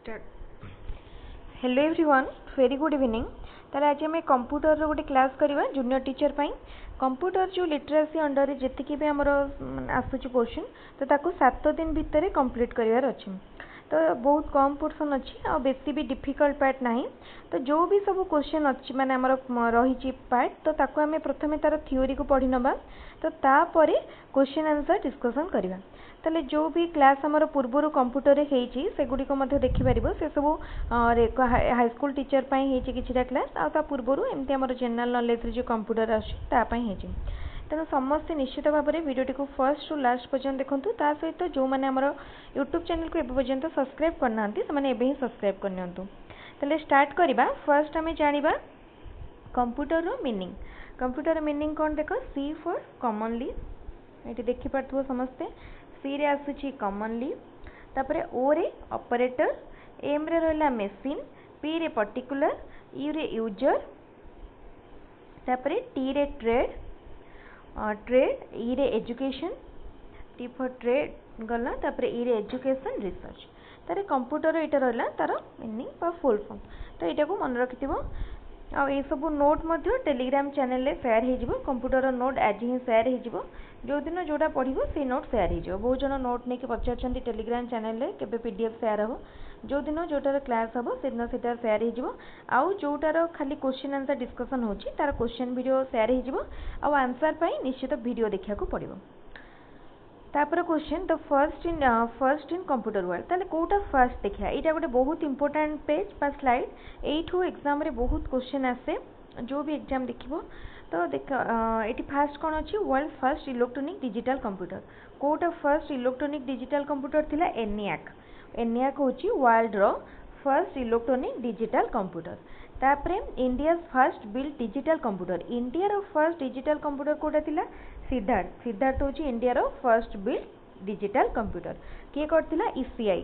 Start. Hello everyone, very good evening. ताले आज आम कंप्यूटर रो गोटे क्लास करवा जूनियर टीचर पाई। कंप्यूटर जो लिटरेसी अंडर जी भी आमर आसूची पोर्शन तो ताको 7 दिन भितर कंप्लीट करार अच्छी। तो बहुत कम पोर्शन अच्छी आ बेसी भी डिफिकल्ट पार्ट ना। तो जो भी सब क्वेश्चन अच्छी माने आमर रही पार्ट तो ताको आम प्रथमे तार थ्योरी को पढ़ी नबा। तो तापर क्वेश्चन आंसर डिस्कसन करवा। ताले जो भी क्लास आमर पूर्वर कंप्यूटर से गुड़िक देखिपर से सब हाईस्कूल टीचर किसी क्लास आ पूर्वर एमती आम जनरल नॉलेज जो कंप्यूटर आसपाई। तेणु समस्ते निश्चित भाव में वीडियो को फर्स्ट टू लास्ट पर्यंत देखूँ। ता सहित जो मैंने आम यूट्यूब चैनल को एपर्यंत सब्सक्राइब करना से सब्सक्राइब करनी। तेल स्टार्ट करवा। फर्स्ट आम जाना कंप्यूटर रो मीनिंग। कंप्यूटर मीनिंग कौन देख। सी फॉर कॉमनली, ये देखिपे समस्ते। सी रे आसुची कॉमनली, तापर ओ रे ऑपरेटर, एम रे रहा मेसीन, पी रे पर्टिकुलर, यू रे यूजर, तापर टी रे ट्रेड, ट्रेड ई रे एजुकेशन, टी फॉर ट्रेड गला, तापर ई रे एजुकेशन रिसर्च। तारे कंप्यूटर यहाँ रहा तार मीनिंग फुल फॉर्म। तो यहाँ को मन रखि ये सब नोट टेलीग्राम चैनल सेयार हो। कंप्यूटर नोट आज ही सेयार हो। जो दिन जोटा पढ़ो से नोट सेयार हो। बहुत जन नोट नहीं पचार टेलीग्राम चैनल के पीडीएफ सेयार हो। जो दिन जोटार क्लास हम से दिन से सेयार हो। जोटार खाली क्वेश्चन आंसर डिस्कसन होची तार क्वेश्चन वीडियो सेयार हो। आंसर पाई निश्चित वीडियो देखा पड़ो। तापर question the first in computer world. ताले कोटा फर्स्ट देखा। यहाँ गोटे बहुत इंपोर्टेंट पेज बा स्लाइड। यू एग्जाम रे बहुत क्वेश्चन आसे जो भी एग्जाम देखो। तो देख ये फास्ट कौन अच्छी world first electronic digital computer. कोटा फर्स्ट इलेक्ट्रॉनिक डिजिटल कंप्यूटर थिला एनियाक। एनियाक होची वर्ल्ड रो फर्स्ट इलेक्ट्रॉनिक डिजिटल कंप्यूटर। तापरे India first build digital computer. India रो फर्स्ट डिजिटल कंप्यूटर कोटा थिला सिद्धार्थ। सिद्धार्थ होची इंडिया रो फर्स्ट बिल्ड डिजिटल कंप्यूटर। किए करथिला ईसीआई।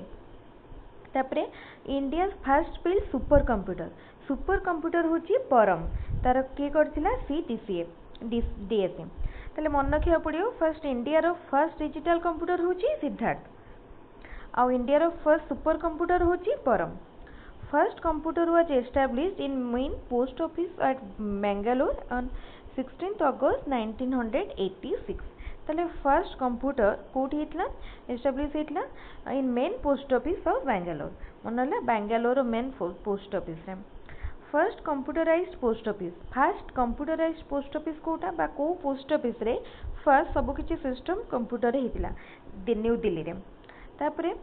तापरे India first build super computer. Super computer होची परम। तार किए करथिला सीटीसीए डीएसए। ताले मन रखिया पड़ियो फर्स्ट इंडिया रो फर्स्ट डिजिटल कंप्यूटर होची सिद्धार्थ आ इंडिया रो फर्स्ट सुपर कंप्यूटर होची Param. First computer was established in main post office at Bangalore on 16 August 1986। ताले फर्स्ट कंप्यूटर कोठी हितला एस्टैब्लिश हितला in main post office of Bangalore. मनला बेंगलोर मेन पोस्ट ऑफिस रे। First computerised post office. First computerised post office कोटा बा को पोस्ट ऑफिस रे फर्स्ट सब किछि सिस्टम कंप्यूटर हितला न्यू दिल्ली रे। तापरे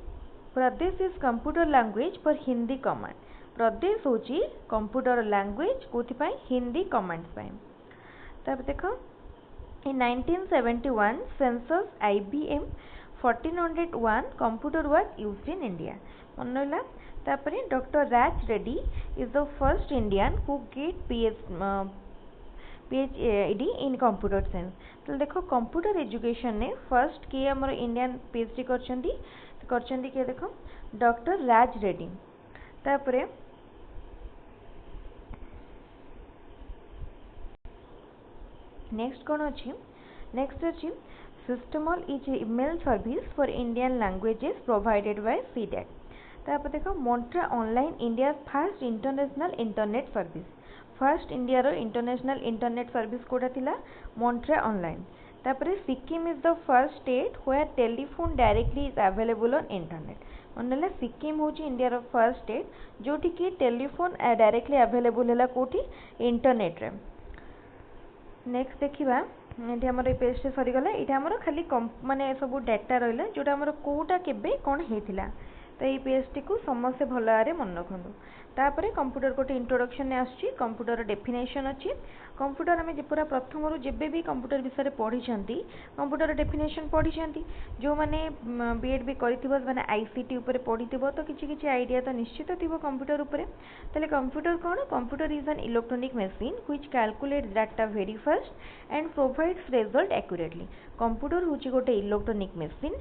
प्रदेश is computer language for Hindi command. प्रदेश होची कंप्यूटर लैंग्वेज कोथिपाई हिंदी कमांड्स पाई। तब देखो in 1971 census IBM 1401 computer was used in India। मनला तापरे doctor Raj Reddy is the first Indian who get PhD in computer science। तो देखो कंप्यूटर एजुकेशन ने फर्स्ट किए हमर इंडियन पीएचडी करचंदी के देखो डॉक्टर राज रेड्डी। तापरे नेक्स्ट कौन अच्छी। नेक्स्ट अच्छी सिस्टमल is email service for Indian languages provided by C-DAC. तापर देखो Mantra online India first international internet service. First India रो इंटरनेशनल इंटरनेट सर्विस कोटा थिला मोंट्रा ऑनलाइन। तापर Sikkim is the first state where telephone directly is available on internet. मनला सिक्किम होची India रो first state जोटी की टेलीफोन डायरेक्टली अवेलेबल हैला कोठी इंटरनेट रे। नेक्स्ट देखिबा ये आमर पेज से सरीगला। ये आमर खाली माने सब डाटा रहा जोटा आमर कोटा केबे कौन होता। तो ये पेजटी को समस्ते भल भाव मन रखु। तापर कंप्यूटर गोटे इंट्रोडक्शन आसुची। कंप्यूटर डेफिनेशन अच्छी। कंप्यूटर आम पूरा प्रथम जब भी कंप्यूटर विषय पढ़ी कंप्यूटर डेफिनेशन पढ़ी जो मैंने बीएड भी कर आईसीटी उपर पढ़ी तो किसी आइडिया तो निश्चित थी कंप्यूटर उपर। ताले कंप्यूटर कौन। Computer is an electronic machine which calculates data very fast and provides result accurately. Computer हूँ गोटे इलेक्ट्रॉनिक मशीन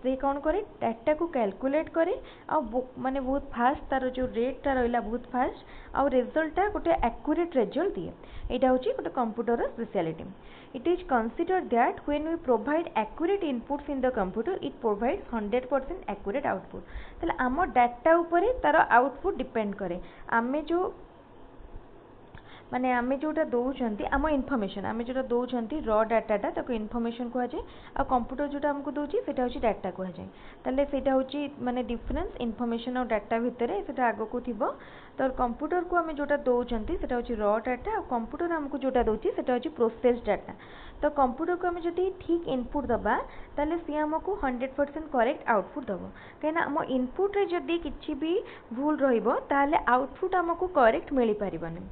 से कौन करे डाटा को कैलकुलेट करे आ माने बहुत फास्ट तार जो रेट टा रहिला बहुत फास्ट आ रिजल्ट टा गोटे एक्यूरेट रिजल्ट दिए एटा होची गोटे computer speciality it is considered that when we provide accurate inputs in the computer it provides 100% accurate output तले आम डाटा ऊपर तार आउटपुट डिपेंड करे आमे जो माने आमे जोटा दौरान आम इनफर्मेशन आमे जोटा दौरान र डाटाटा ताको इनफर्मेशन कह जाए आ कंप्यूटर जोटा हमको दौची सेटा होची डाटा कह जाए ताले सेटा होची माने डिफरेंस इनफर्मेशन और डाटा भितर सेटा आगो को थिबो तो कंप्यूटर को आमे जोटा दौरान सेटा होची र डाटा आ कंप्यूटर हमको जोटा दौची सेटा होची प्रोसेस डाटा तो कंप्यूटर को आमे जदी ठीक इनपुट दबा ताले सी हमको 100% करेक्ट आउटपुट दबो कहिना हम इनपुट रे जदी किछि भी भूल रहिबो ताले आउटपुट हमको करेक्ट मिली परिबनी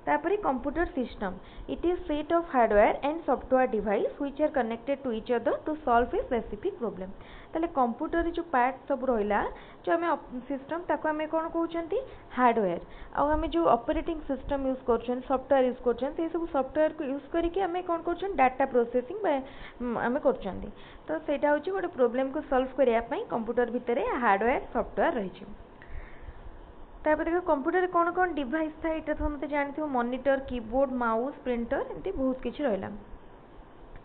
तापरे computer system it is set of hardware and software device which are connected to each other to solve a specific problem ताले कंप्यूटर जो पार्ट सब रहिला जो हमें सिस्टम ताको हमें कोन कहउचंती हार्डवेयर आ हमें जो ऑपरेटिंग सिस्टम यूज करछन सॉफ्टवेयर यूज करछन से सब सॉफ्टवेयर को यूज करके हमें कोन करछन डाटा प्रोसेसिंग हमें करछंती तो सेटा होची गोटे प्रॉब्लम को सॉल्व करिया पई कंप्यूटर भितरे हार्डवेयर सॉफ्टवेयर रही छी तापर देखो कंप्यूटर कौन कौन डिवाइस था ये तो मत जानते मॉनिटर कीबोर्ड माउस प्रिंटर एमती बहुत किसी रहा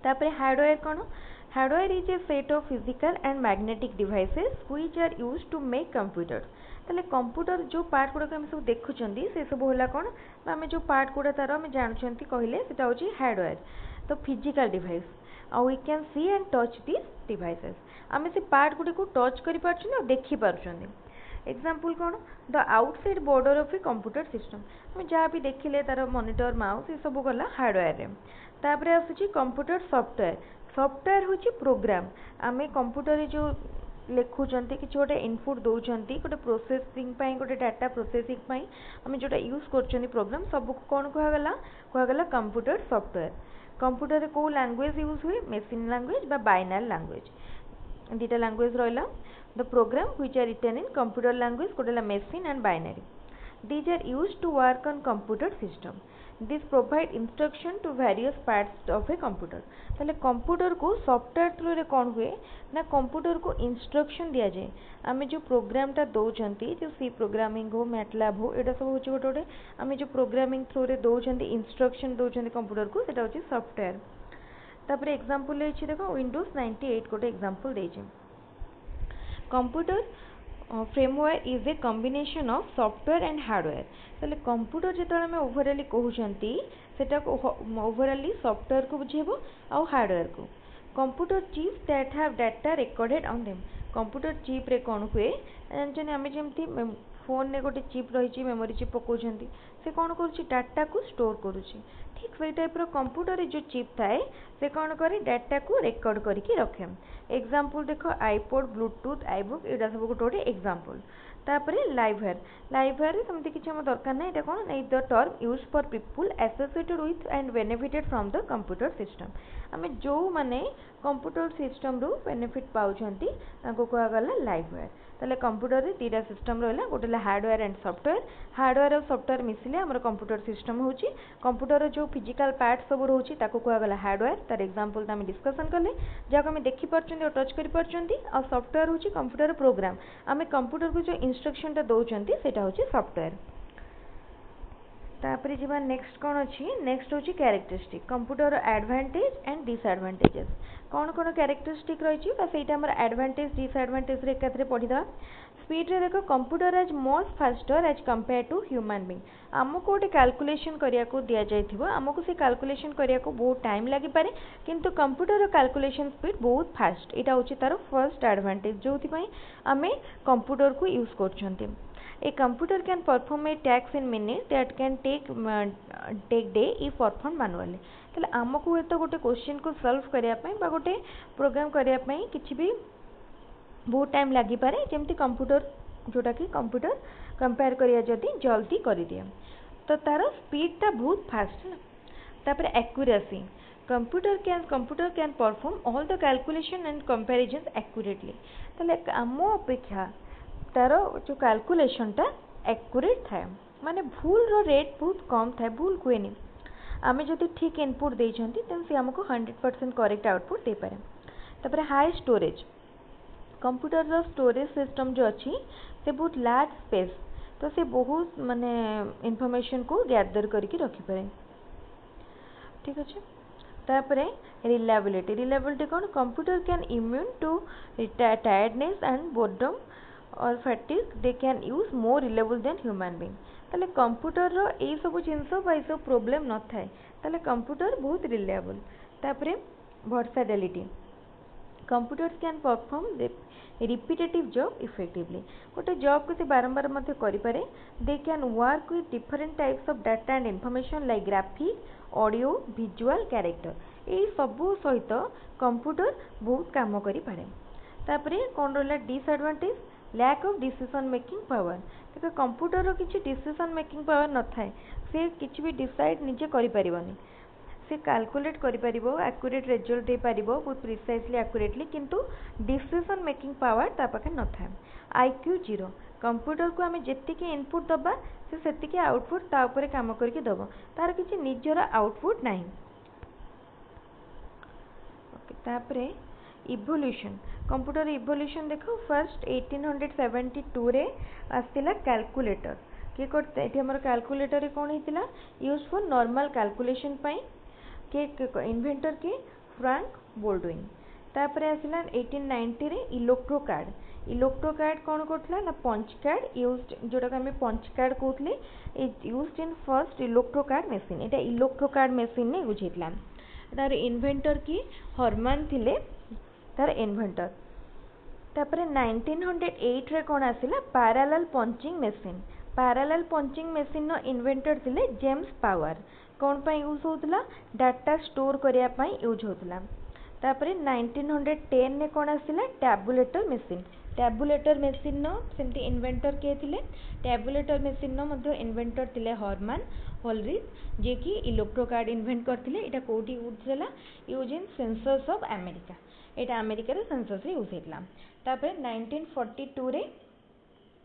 तापर हार्डवेयर कौन hardware is a set of physical and magnetic devices which are used to make computer ताले कंप्यूटर जो पार्ट गुड़ा हम सब देखुंत से सब है कौन आम जो पार्ट गुड़ा तार आम जानते कहले सेटा होची हार्डवेयर तो फिजिकल डिवाइस आ we can see and touch this devices आम से पार्ट गुड़ी को टच कर पार्छन देखि पार्छन एग्जाम्पल कौन the outside border of a computer system हम जहाँ भी देखिले तार मॉनिटर माउस ये सब गला हार्डवेयर रे तापर आसुची कंप्यूटर सॉफ्टवेयर सॉफ्टवेयर होची प्रोग्राम आम कंप्यूटर जो लिखुंट कि गोटे इनपुट दौरान गोटे प्रोसेसिंग गोटे डाटा प्रोसेसिंग आम जोटा यूज कर प्रोग्राम सब कौन कहगला कंप्यूटर सॉफ्टवेयर कंप्यूटर को लैंग्वेज यूज हुए मेसिन लैंग्वेज बा बाइनरी लैंग्वेज दीटा लैंग्वेज रहा the program which are written in computer language called machine and binary these are used to work on computer system this provide instruction to various parts of a computer ताले computer को software through रे कौन हुए ना computer को instruction दिया जाए आम जो प्रोग्राम टा दौरान जो सी प्रोग्रामिंग हो मैटलैब हो यहाँ सब हूँ गोटे गोटे आम जो प्रोग्रामिंग थ्रू रे दौरान इंस्ट्रक्शन दौरान कंप्यूटर को सेटा होची सॉफ्टवेयर तापर एग्जांपल लेछि देखो विंडोज 98 गोटे एग्जांपल देछि computer firmware is a combination of software and hardware ताले कंप्यूटर जो आम ओवरअली कहते सेटा ओवरअली सॉफ्टवेयर को बुझेबो आ हार्डवेयर को computer chips that have data recorded on them computer chip रे कौन हुए जानते आम जमी फोन ने गोटे चिप रही मेमोरी चिप पकाउछंती से कौन करुच्ची डाटा को स्टोर करुच्ची ठीक से टाइप कंप्यूटर जो चिप थाए से कौन करे डाटा को रेकर्ड करके रखे एग्जांपल देखो आईपॉड ब्लूटूथ आईबुक यहाँ सब गोटे गोटे एग्जांपल तापरे लाइववेयर सेमती किसी आम दरकार ना ये कौन नहीं the term use for people associated with and benefited from the computer system आम जो मैंने कंप्यूटर सिस्टम रू बेनिफिट पाउछंती ताको कहगला लाइववेयर ताले कंप्यूटर रे तीटा सिस्टम रहा गोटे हार्डवेयर एंड सॉफ्टवेयर और सॉफ्टवेयर मिसिले आमर कंप्यूटर सिस्टम होची कंप्यूटर जो फिजिकल पार्ट सब रोची ताको कहगला हार्डवेयर तार एग्जांपल तो आम डिस्कसन कले जहाँ आम देखी पार्छंती और टच कर पार्छंती आ सॉफ्टवेयर होची कंप्यूटर प्रोग्राम आम कंप्यूटर को जो इंस्ट्रक्शन टा दौरान सेटा होची सॉफ्टवेयर तापरे जीवा नेक्स्ट कौन अच्छी नेक्स्ट होची characteristic computer advantage and disadvantages कौन कौन कैरेक्टरिस्टिक रही है आम एडवांटेज डिसएडवांटेज रे एकाथरे पढ़ीदा स्पीड रे देखो computer as much faster as compare to human being आमको गोटे कैलकुलेशन करिया को दिया जाइथिबो आमको से कैलकुलेशन करिया को बहुत टाइम लागि पारे किंतु कंप्यूटर रो कैलकुलेशन स्पीड बहुत फास्ट एटा होची तार फर्स्ट एडवांटेज जोथि पई आमे कंप्यूटर को use करछंती A computer can perform a task in minutes that can take day if performed manually. ताले आमको ये तो गोटे क्वेश्चन को सॉल्व करिया पई बा गोटे प्रोग्राम करिया पई किछि भी बहुत टाइम लागि पारे जेमति कंप्यूटर जोटा कि कंप्यूटर कंपेयर करिया जदी जल्दी करि दिया तो तार स्पीड ता बहुत फास्ट है तापर accuracy computer can perform all the calculation and comparisons accurately ताले आम अपेक्षा तार जो कैलकुलेशन टा एक्यूरेट थाए माने भूल रो रेट बहुत कम थाए भूल हुए नहीं आमे जदि ठीक इनपुट देछंती तेन से हमको 100% करेक्ट आउटपुट दे पारे तापर हाई स्टोरेज कंप्यूटर रो स्टोरेज सिस्टम जो अच्छी से बहुत लार्ज स्पेस तो से बहुत माने इनफॉरमेशन को गैदर करके रखी पारे ठीक अच्छे तापरे रिलायबिलिटी कौन computer can immune to tiredness and boredom और fatigue they can use more reliable than human being ताले कंप्यूटर रो ए सब जिंस बाई सब प्रोब्लेम न थाए ताले कंप्यूटर बहुत रिलायबल तापरे versatility computers can perform repetitive job effectively गोटे जॉब को से बारंबार मध्य करि पारे they can work with different types of data and information like graphic audio visual character यही सबू सहित कंप्यूटर बहुत काम करि पारे तापरे कौन रहा disadvantage lack of decision making power देखो कंप्यूटर किसी डिसीजन मेकिंग पावर न थाए से किसी भी डिसाइड निजे करि परिबनी से कैलकुलेट करि परिबो एक्यूरेट रिजल्ट दे परिबो बहुत प्रिसाइजली एक्यूरेटली किंतु डिसीजन मेकिंग पावर ता पाखे न थाए आईक्यू जीरो कंप्यूटर को आमे जेतिके इनपुट दबा से सेतिके आउटपुट ता ऊपर काम करके दबो तार किछि निजरा आउटपुट नाही ओके तापरे इवोल्यूशन कंप्यूटर इवोल्यूशन देखो फर्स्ट 1872 रे आस्तिला कैलकुलेटर के करते एठी हमर कैलकुलेटर कौन हेतिला यूज फॉर नॉर्मल कैलकुलेशन पई के इन्वेंटर के फ्रैंक बोल्डविन तापरे आसिला 1890 रे इलेक्ट्रो कार्ड कौन करथला ना पंच कार्ड यूज्ड जोटा हमें पंच कार्ड कहथले used in first electro card machine एटा इलेक्ट्रो कार्ड मशीन ने यूज हेतला तार इन्वेंटर की हरमान थिले तार इन्वेंटर तापरे 1908 रे कौन आसिला पैरेलल पंचिंग मशीन नो इन्वेंटर थिले जेम्स पावर कौन पाई यूज होतला डाटा स्टोर करिया पाई यूज होतला तापरे 1910 ने कौन आसिला टैबुलेटर मशीन नो सेमती इन्वेंटर के थिले टैबुलेटर मशीन नो मध्य इन्वेंटर थिले हरमान होलरिच जे कि इलेक्ट्रो कार्ड इन्वेंट करथिले एटा कोठी यूज होला use in census of America एटा अमेरिका रे सेंसर्स रे यूज हेतला तापरे 1942 रे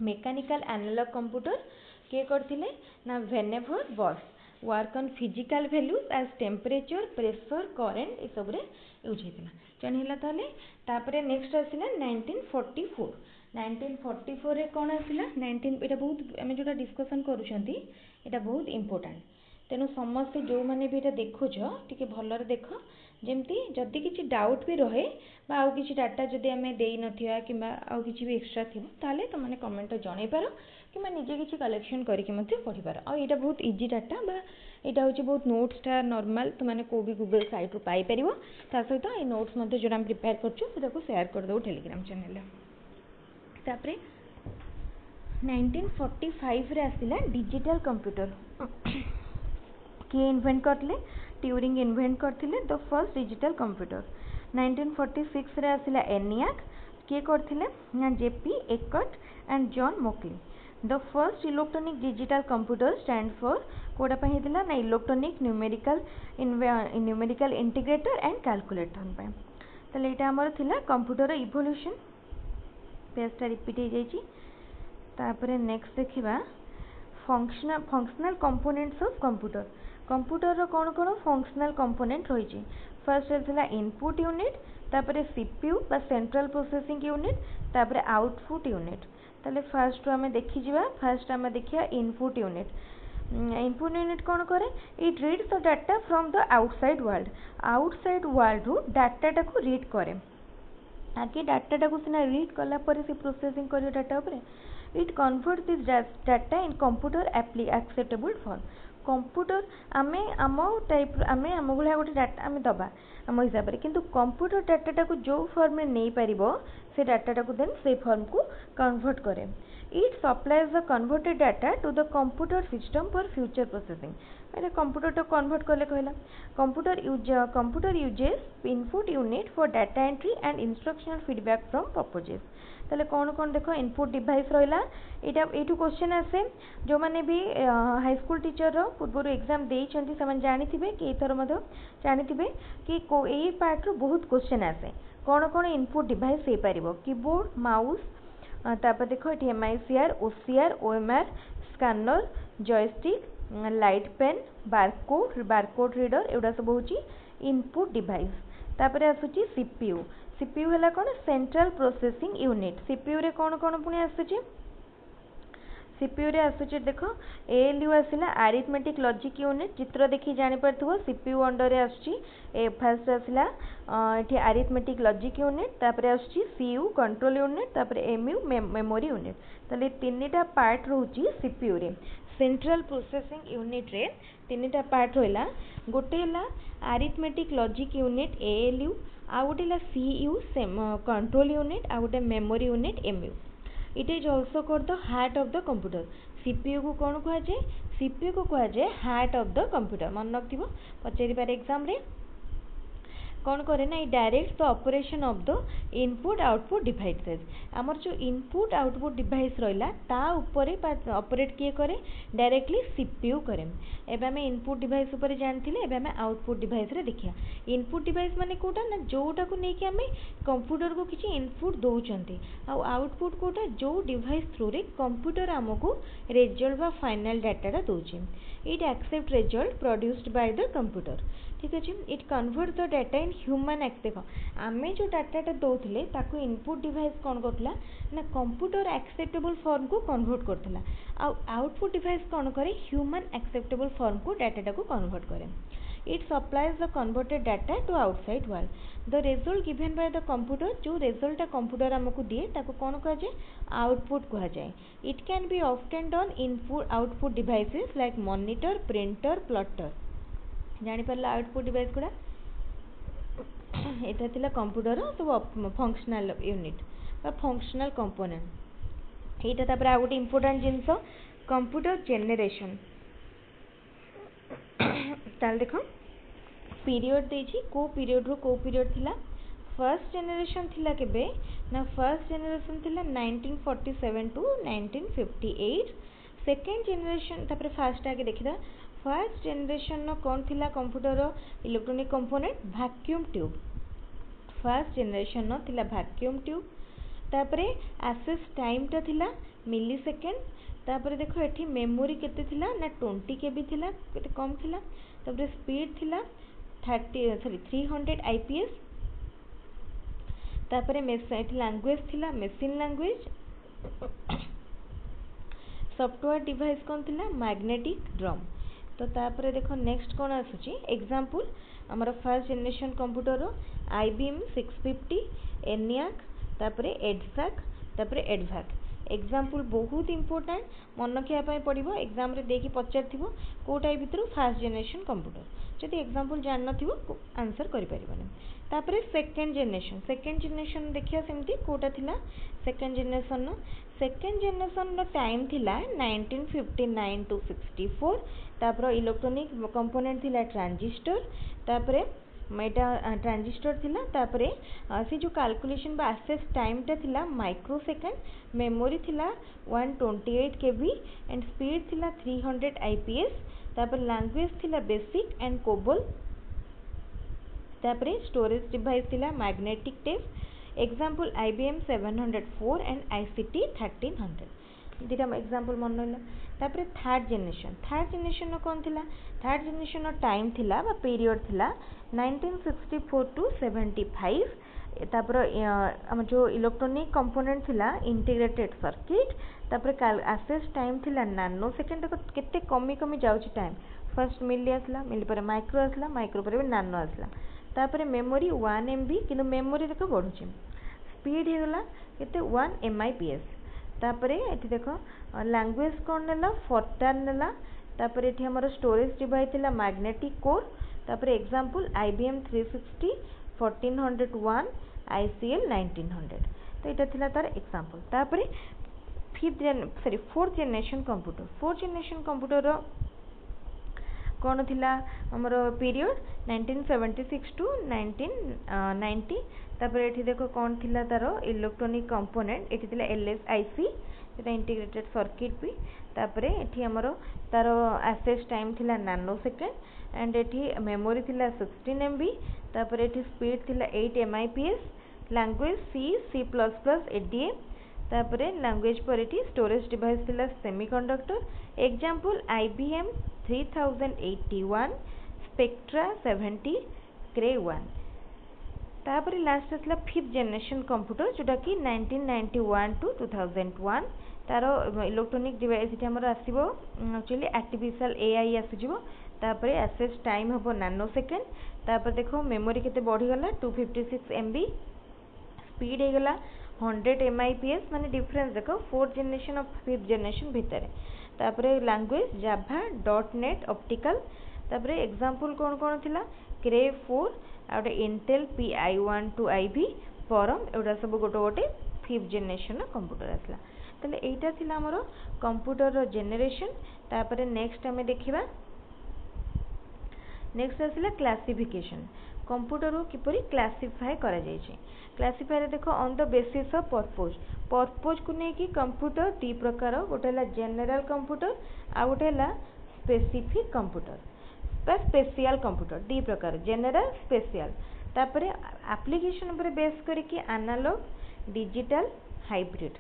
मैकेनिकल एनालॉग कंप्यूटर के करथिले ना Vannevar Bush work on physical values as temperature pressure current ए सब रे यूज हेतला जन हिला ताले तापरे नेक्स्ट आसिला 1944 रे कोन आसिला 19 एटा बहुत हम जोटा डिस्कशन करूछंती एटा बहुत इंपोर्टेंट तेनु समस्त जो माने भी एटा देखुछ टिके भलरे देखो जेमती जदि किछि डाउट भी रहे बा आउ किछि डाटा जदि हमें देई नथिया किबा आउ किछि भी एक्स्ट्रा थिबो ताले त माने कमेंट जणाई पारो कि निजे किसी कलेक्शन करके पढ़ी पार आईटा बहुत इजी डाटा बा यहाँ हूँ बहुत नोट्सटा नॉर्मल तो मैंने को भी गूगल साइट रू पाई परिबो ता सहित ये नोट्स जो हम प्रिपेयर करछो शेयर कर दो टेलीग्राम चैनल तापरे 1945 रे आसिला डिजिटल कंप्यूटर किए इन्वेंट करले ट्यूरिंग इन्वेंट करथिले द फर्स्ट डिजिटल कंप्यूटर 1946 रे आसिला एनियाक किए करथिले ना JP Eckert and John Mauchly the first electronic digital computer stand for कोडा पे हेतिला ना electronic numerical integrator and calculator पे तले एटा हमर थिला कंप्यूटर इवोल्यूशन पेजटा रिपीट हो जाइए तापरे नेक्स्ट देखिबा फंक्शनल कंपोनेंट्स ऑफ कंप्यूटर रो कौन कौन फंक्शनल कंपोनेंट रही फर्स्ट थिला इनपुट यूनिट तापरे सीपीयू बा सेंट्रल प्रोसेसिंग यूनिट तापरे आउटपुट यूनिट ताले फर्स्ट आम देखी फर्स्ट आम देखिया इनपुट यूनिट कौन करे it reads the data from the outside world रू डाटा को रीड करे आगे डाटा को सीना रीड कला पर से प्रोसेसिंग कर डाटा उपरे it convert this data in computer acceptable form computer आमे आम टाइप आमे आम भाया गोटे डाटा आमे दबा आम हिसाब से किंतु कंप्यूटर डाटा को जो फॉर्म में नहीं पारिबो से डाटा को देन से फॉर्म को कन्वर्ट करे it supplies the converted data to the computer system for future processing मैंने कंप्यूटर तो कन्वर्ट कले कहला computer uses input unit for data entry and instructional feedback from purposes ताले कौन कौन देख इनपुट डिवाइस रहा यहाँ क्वेश्चन आसे जो मैंने भी हाई स्कूल टीचर रो पूर्व एग्जाम देइछंती से जानी कि एथर जानी कि यही पार्ट रो बहुत क्वेश्चन आसे कौन कौन इनपुट डिवाइस हो पार कीबोर्ड माउस तापर देख ये MICR OCR OMR scanner joystick light pen barcode reader एगुड़ा सब हूँ इनपुट डिवाइस तापर आसूची सीपीयू सीपीयू है कौन सेंट्रल प्रोसेसिंग यूनिट सीपीयू रे कौन कौन पुणी आसुची सीपीयू रे आसुची देख एएलयू आसला अरिथमेटिक लॉजिक यूनिट चित्र देखि जानि परथुव सीपीयू अंडर रे आसुची फर्स्ट आसला एठी अरिथमेटिक लॉजिक यूनिट तापर आसुची सीयू कंट्रोल यूनिट तापर एमयू मेमोरी यूनिट तले तीनटा पार्ट रहउची सीपीयू रे सेंट्रल प्रोसेसिंग यूनिट रे तीनटा पार्ट होइला गोटे हला अरिथमेटिक लॉजिक यूनिट एएलयू आ गोटे हला सीयू कंट्रोल यूनिट आ गोटे memory unit MU it is also called the heart of the computer CPU को कौन कह जाए सीपीयू को कह जाए हार्ट ऑफ द कंप्यूटर मन रखिबो पचारि पारे एग्जाम रे कौन करे ना direct the operation of the input output devices आमर जो इनपुट आउटपुट डिवाइस रहिला ता ऊपर ऑपरेट किए करे डायरेक्टली सीपीयू करे एबे हमें इनपुट डिवाइस ऊपर जानथिले एबे हमें आउटपुट डिवाइस रे देखिया इनपुट डिवाइस माने कोटा ना जोटा को नै कि हमें कंप्यूटर को किछि इनपुट दोउचंती आ आउटपुट कोटा जो डिवाइस थ्रू रे कंप्यूटर हमको रिजल्ट बा फाइनल डाटा दोउची it accept result produced by the computer ठीक अच्छे it convert the data in human act देख आम जो डाटाटा दौले ताकू इनपुट डिवाइस कौन करला ना कंप्यूटर एक्सेप्टेबल फॉर्म को कन्वर्ट करथिला आउटपुट डिवाइस कौन करे ह्यूमन एक्सेप्टेबल फॉर्म को डाटा को कन्वर्ट करे it supplies the converted data to outside world the result given by the computer जो रिजल्ट कंप्यूटर आमको दिए ताको कौन कह जाए आउटपुट कह जाए it can be obtained on input output devices like monitor printer plotter जानी पारला आउटपुट डिवाइस गुड़ा एटा थिला कंप्यूटर सब फंक्शनल यूनिट बा फंक्शनल कंपोनेंट एटा तापर आ गोटे इंपोर्टेंट जिंस कंप्यूटर जेनरेशन ताल देखो पीरियड देछि को पीरियड रो को पीरियड थिला फर्स्ट जनरेशन थिला केबे ना फर्स्ट जनरेशन थिला 1947 टू 1958 सेकेंड जनरेशन तापर फर्स्ट आगे देखिदा फर्स्ट जनरेशन नो कौन थिला computer electronic component vacuum tube first generation नो थिला वैक्यूम ट्यूब तापरे एक्सेस टाइम ता थिला मिली सेकेंड तापरे देखो एठी मेमोरी केते थिला ना 20 केबी थिला केते कम थिला तापरे स्पीड थिला 300 आईपीएस तापरे एठी लैंग्वेज थिला मशीन लैंग्वेज सॉफ्टवेयर डिवाइस कौन थिला मैग्नेटिक ड्रम तो तापरे देखो नेक्स्ट कौन आसुची एग्जांपल हमर first generation computer IBM 650 ENIAC तापरे एडफैक तापरे एडवैक एग्जांपल बहुत इंपोर्टेंट मन रखिया पड़ो एग्जाम रे देकी पचार को टाइप भितर फर्स्ट जनरेशन कंप्यूटर जदि एग्जांपल जान नथिबो आंसर करि परिबने तापरे सेकेंड जनरेशन देखिया सेमती कोटा थिला सेकेंड जनरेशन नो टाइम थिला 1959 टू 64 तापर इलेक्ट्रॉनिक कंपोनेंट थिला ट्रांजिस्टर तापरे मेटा ट्रांजिस्टर थिला तापरे से जो कैलकुलेशन बा एक्सेस टाइम ता थिला माइक्रो सेकंड मेमोरी थिला 128 केबी एंड स्पीड थिला 300 आईपीएस तापर लैंग्वेज थिला बेसिक एंड कोबोल तापरे स्टोरेज डिवाइस थिला magnetic tape example IBM 704 and ICT 1300 दीटा एग्जांपल मन रहा तापरे थर्ड जनरेशन कौन थिला थर्ड जनरेशन टाइम थिला बा पीरियड थिला 1964 टू 75 तापर हम जो इलेक्ट्रॉनिक कंपोनेंट थिला इंटीग्रेटेड सर्किट तापर एक्सेस टाइम थिला नैनो सेकेंड केते कमी कमी जाउची टाइम फर्स्ट मिली आसला मिली पर माइक्रो आसला माइक्रो पर नैनो आसला तापर मेमोरी 1 MB किंतु मेमोरी देखो बढ़ुची स्पीड हेगला केते 1 MIPS तापरे एठी देखो लैंग्वेज कौन नेला फोर्टान नेला तापरे एठी हमर स्टोरेज डिवाइस थिला मैग्नेटिक कोर तापरे एग्जांपल IBM 360 1401 ICL 1900 तो एटा थिला तार एग्जांपल तापरे फोर्थ जनरेशन कंप्यूटर कौन थिला हमर पीरियड 1976 टू 1990 तापर एठी देखो कौन थिला तारो इलेक्ट्रॉनिक कंपोनेंट एठी थिला LSIC सेटा इंटीग्रेटेड सर्किट भी तापर एठी हमर तारो एक्सेस टाइम थिला नैनो सेकेंड एंड एठी मेमोरी थिला 16 MB तापर एठी स्पीड थिला 8 MIPS लैंग्वेज C++ ADA तापर लैंग्वेज पर एठी स्टोरेज डिवाइस थिला semiconductor example IBM 3081 spectra 70 Cray 1 तापर लास्ट आसला 5th जनरेशन कंप्यूटर जोटा कि 1991 टू 2001 तार इलेक्ट्रोनिक डिवाइस ये आमर आसो एक्चुअली आर्टिफिशियल एआई आसीजिवो तापर एक्सेस टाइम हम नैनो सेकेंड तापर देख मेमोरी केते बढ़ीगला 256 MB स्पीड होगला 100 MIPS माने डिफरेंस देख 4th जनरेशन और 5th जनरेशन भितर तापर लैंग्वेज जाभा .NET ऑप्टिकल तापर एग्जांपल कौन कौन थिला क्रे 4 आउटे इंटेल PI1 टू IB परम एटा सब गोटे गोटे 5th जनरेशन कंप्यूटर आसला ताले एटा थिला हमर कंप्यूटर रो जेनरेशन तापर नेक्स्ट हमें देखिबा नेक्स्ट आसला क्लासिफिकेशन कंप्यूटर को किपरि क्लासिफाई करा जाय छै क्लासिफाई रे देखो on the basis of purpose को नै कि कंप्यूटर दी प्रकार गोटेला जनरल कंप्यूटर आ गोटेला स्पेसिफिक कंप्यूटर स्पेशल कंप्यूटर दी प्रकार जनरल स्पेशल तापर एप्लिकेशन पर बेस करके एनालॉग डिजिटल हाइब्रिड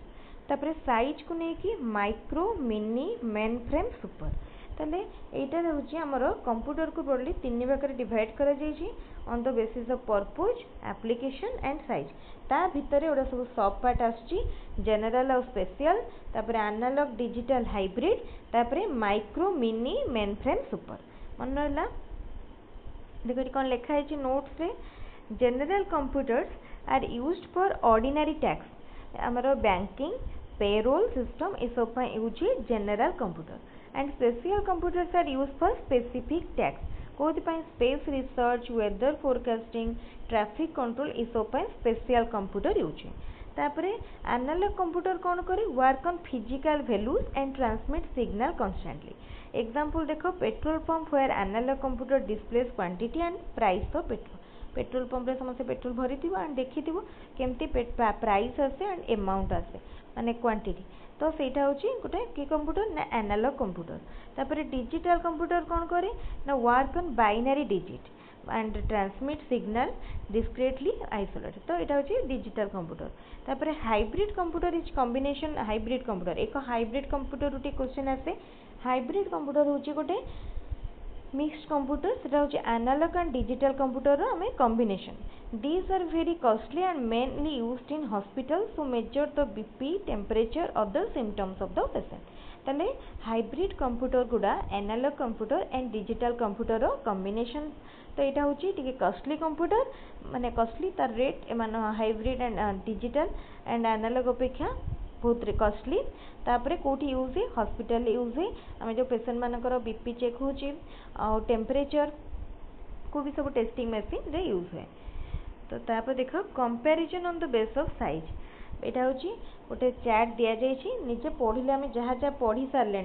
तापर साइज को नै कि micro mini mainframe super ताले एटा होची हमर कंप्यूटर को ब्रॉडली तीन भाग रे डिवाइड करा जाय छी on the basis of purpose application and size ता भितर ओडा सब सब पार्ट आछी जनरल और स्पेशल तापर एनालॉग डिजिटल हाइब्रिड तापर micro mini mainframe super मन रहला देखो कौन लिखा है नोट्स रे general computers are used for ordinary tasks हमर बैंकिंग पेरोल सिस्टम ए सब use general computer and special computers are used for specific tasks कोथि space research weather forecasting traffic control ए सब स्पेशल कंप्यूटर यूज तापर analog computer कौन करे work on physical values and transmit signal constantly example देखो petrol pump where analogue computer displays quantity and price of petrol pump रे समस्त petrol भरी थी एंड देखी केमती प्राइस आसे एंड अमाउंट आसे माने क्वांटिटी तो सेटा होची गोटे की कंप्यूटर ना एनालॉग कंप्यूटर तापर डिजिटल कंप्यूटर कौन करे ना work on binary digit and transmit signal discretely isolated तो यहाँ हूँ डिजिटल कंप्यूटर तापर hybrid computer is combination hybrid computer एक हाइब्रिड कंप्यूटर गोटे क्वेश्चन आसे हाइब्रिड कंप्यूटर हूँ गोटे मिक्स्ड कंप्यूटर सेटा हूँ एनालॉग एंड डिजिटल कंप्यूटर आम combination these are very costly and mainly used in hospital to measure the BP temperature other symptoms of the patient ताले hybrid computer गुड़ा analogue computer and digital computer combination तो यहाँ हूँ टी costly computer माने costly तार rate मान hybrid and digital and analogue अपेक्षा बहुत कॉस्टली तापर कोठी यूज है हॉस्पिटल यूज है आम जो पेशेंट मानकर बीपी चेक हो टेम्परेचर को भी सब टेस्टिंग मशीन रे यूज है तो तापर देख comparison on the base of size यहाँ हूँ गोटे चार्ट दि जाइए निजे पढ़ले आम जहाँ जहाँ पढ़ी सारे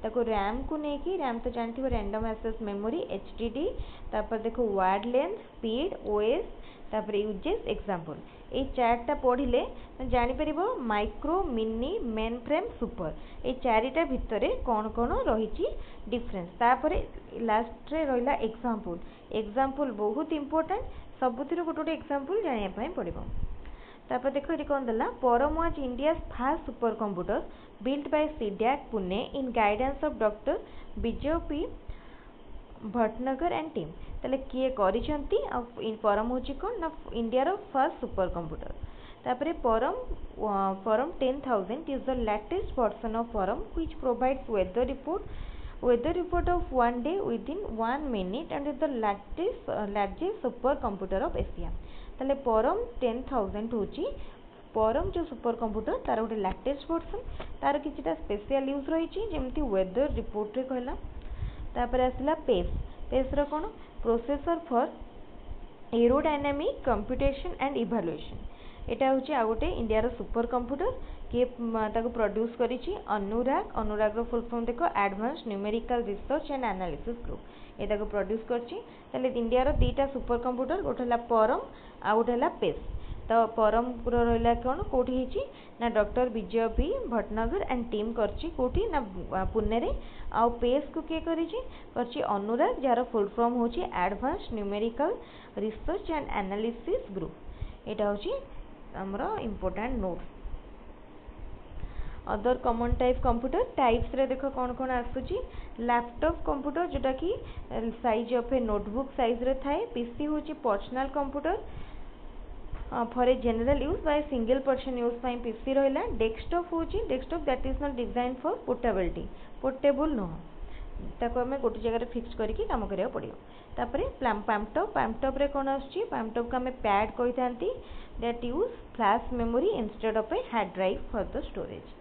ताको रैम को लेकिन रैम तो जानते हो रैंडम एक्सेस मेमोरी HDD तापर देखो वर्ड लेंथ स्पीड OS तापर यूजेस एग्जांपल ये चार्टा पढ़ले जापर micro mini mainframe super ये चारिटा भितर कौन कौन रही डिफरेंस तापर लास्ट रे रहा एग्जांपल एग्जांपल बहुत इंपोर्टेंट सबुतिर गोटे गोटे एग्जांपल जानापी पड़ो तापर देखो ये कौन देला Param was India's first super computer built by C-DAC Pune in guidance of doctor Vijay P Bhatnagar and team ताले किए करिसेंती परम होची कोन ना इंडिया रो फर्स्ट सुपर कंप्यूटर तापर Param 10,000 is the latest version of Param which provides weather report of one day within 1 minute and is the largest super computer of Asia ताले परम 10,000 होची परम जो सुपर कंप्यूटर तार गोटे लेटेस्ट वर्जन तार किछिटा स्पेशल यूज रही जेमती वेदर रिपोर्ट रे कहला तापर आसला पेस रो कोन processor for aerodynamic computation and evaluation एटा होची आ गोटे इंडिया रो सुपर कंप्यूटर किए ताको प्रोड्यूस करिछि अनुराग रो फुल फॉर्म देखो advanced numerical research and analysis group एटा को प्रोड्यूस करछि ताले इंडिया रो दीटा सुपर कंप्यूटर गोटेला परम आ गोटेला पेस तो परम रहा कौन कौटी होची ना doctor Vijay P Bhatnagar and team करची कौटी ना पुणे रे आउ पेस को किए करची अनुराग जार फुल फॉर्म होची advanced numerical research and analysis group एटा होची हमरो important notes other common type computer types रे देखो कौन कौन आसुची लैपटॉप कंप्यूटर जोटा कि size of a notebook size रे थाए पीसी होची personal computer for a general use by single person use पाई पीसी रहा। डेस्कटॉप हूँ desktop that is not design for portability, portable नुह, ताको आम गोटे जगह फिक्स करके काम करा पड़ो। तापर पैमटॉप, पैमटॉप रे कौन आसुची, पैमटॉप को आम पैड कही था, that use flash memory instead of a hard drive for the storage.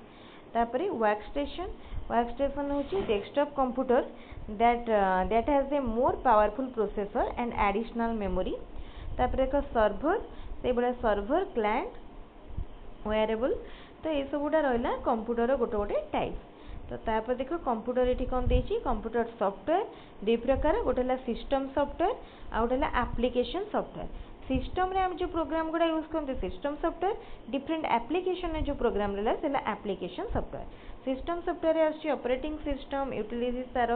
तापर वर्क स्टेशन, वर्क स्टेशन हूँ desktop computer that has a more powerful processor and additional memory. तापर एक सर्भर, से भाया सर्भर, क्लाएंट, वेयरेबल। तो ये सब गुड़ा रहा कंप्यूटर गोटे गोटे टाइप। तो तापर देख कंप्यूटर ये कौन देती, कंप्यूटर सॉफ्टवेयर दुई प्रकार, गोटे सिस्टम सॉफ्टवेयर आ गए एप्लिकेशन सॉफ्टवेयर। सिस्टम रे हम जो प्रोग्राम गुड़ा यूज करते सिस्टम सॉफ्टवेयर, डिफरेंट एप्लिकेशन में जो प्रोग्राम रहा है एप्लिकेशन सॉफ्टवेयर। सिस्टम सॉफ्टवेयर आसुची ऑपरेटिंग सिस्टम, यूटिलिटीज तार,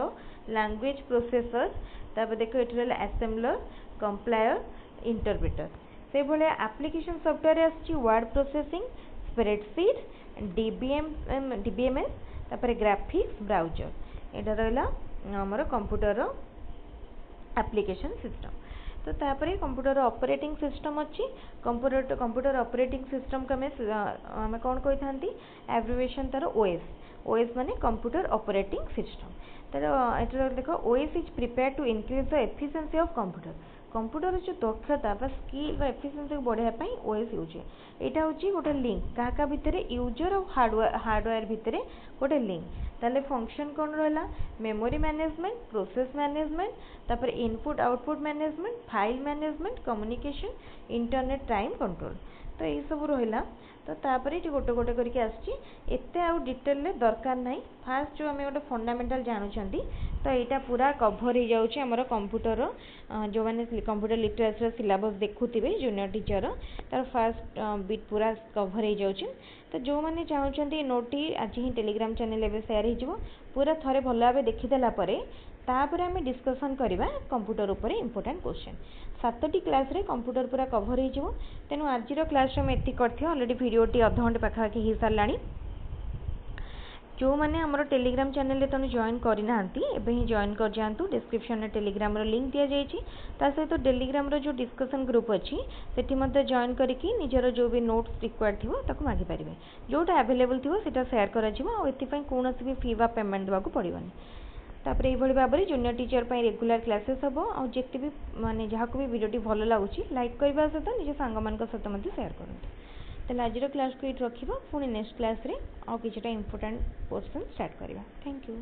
लैंग्वेज प्रोसेसर, तापर देख ये रहा असेम्बलर, कंप्लायर, इंटरप्रेटर। से भाया एप्लिकेशन सॉफ्टवेयर आसुची वर्ड प्रोसेसिंग, स्प्रेडशीट, डीबीएमएस, तापर ग्राफिक्स, ब्राउजर। यहाँ रहा आमर कंप्यूटर एप्लिकेशन सिस्टम। तो तापर कंप्यूटर ऑपरेटिंग सिस्टम अच्छी, कंप्यूटर ऑपरेटिंग सिस्टम को आम कौन कही था, एब्रिविएशन तार ओएस, ओएस माने कंप्यूटर ऑपरेटिंग सिस्टम। तार देख OS is prepare to increase the efficiency of computer, computer जो दक्षता स्किल एफिशिएंसी को बढ़ाई ओएस यूज। यहाँ हूँ गोटे लिंक क्या भितर यूजर और हार्डवेयर भितर गोटे लिंक। ताले फंक्शन कौन रहा, मेमोरी मैनेजमेंट, प्रोसेस मैनेजमेंट, तापर input output management, file management, communication, internet time control. तो ये सब रहा। तो तापर ये गोटे गोटे करके आसते आउ डिटेल दरकार ना। फास्ट जो आम गोटे फंडामेंटाल जानूँ, तो यहाँ पूरा कभर हो जाऊँगी आमर कंप्यूटर, जो मैंने कंप्यूटर लिटरेसी सिलेबस देखुवे जूनियर टीचर, तार फास्ट बिट पूरा कभर हो जाऊँगी। तो जो मैंने चाहते नोटी आज ही टेलीग्राम चैनल एवं सेयार हो पूरा थे भल भाव देखीदेला तापर आम डिस्कसन करवा कंप्यूटर उपर इंपोर्टेंट क्वेश्चन। 7टी क्लास रे कंप्यूटर पूरा कभर हो। तेणु आज क्लास में एति कर अलरेडी भिडियोटी अध घंटे पाखापाखि हो सारा। जो मैंने आमर टेलीग्राम चैनल तुम जॉइन करना एवं ही जॉइन कर जातु। डिस्क्रिप्शन में टेलीग्राम लिंक दि जाइए, सहित टेलीग्राम जो डिस्कसन ग्रुप अच्छी से जॉइन करके निजर जो भी नोट्स रिक्वायर्ड थी मागिपारे, जोटा अवेलेबल थी सेयार कर कौन भी फी बा पेमेंट देवाक पड़ोनी। तापर ये भाव में जूनियर टीचर पर रेगुलर क्लासेस हम और जिते भी माने जहाँ को भी वीडियो भल लगुच लाइक करने सहित निज सांग सहित सेयार करूँ। तो आज क्लास को ये रखा, पुणी नेक्स्ट क्लास रे और किसी इंपोर्टेंट क्वेश्चन स्टार्ट करवा। Thank you.